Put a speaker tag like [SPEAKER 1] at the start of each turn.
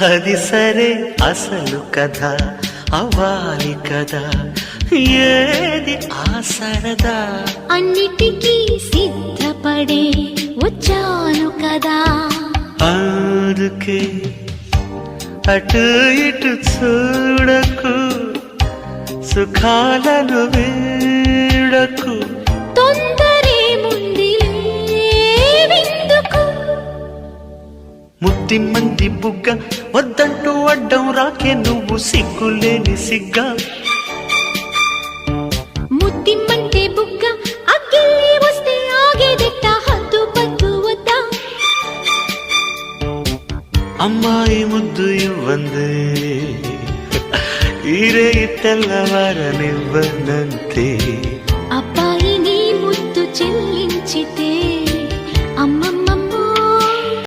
[SPEAKER 1] అది సరే అసలు కథ అవ్వాలి కదా ఏది ఆ సరదా
[SPEAKER 2] అన్నిటికీ సిద్ధపడే వచ్చాను కదా
[SPEAKER 1] అందుకే అటు ఇటు చూడకు సుఖాలను వీడకు
[SPEAKER 2] తొందరే ముందిలే విందుకు
[SPEAKER 1] ముద్ది మంది బుగ్గ వద్దంటూ అడ్డం రాకే నువ్వు సిగ్గులేని సిగ్గా
[SPEAKER 2] ముద్దిమ్మంటే బుగ్గ అగ్గిల్లి వస్తే ఆగేదెట్ట హద్దు పద్దు వద్దా
[SPEAKER 1] అమ్మాయి ముద్దు ఇవ్వందే ఈరే తెల్లవారనివ్వనంతే
[SPEAKER 2] అబ్బాయి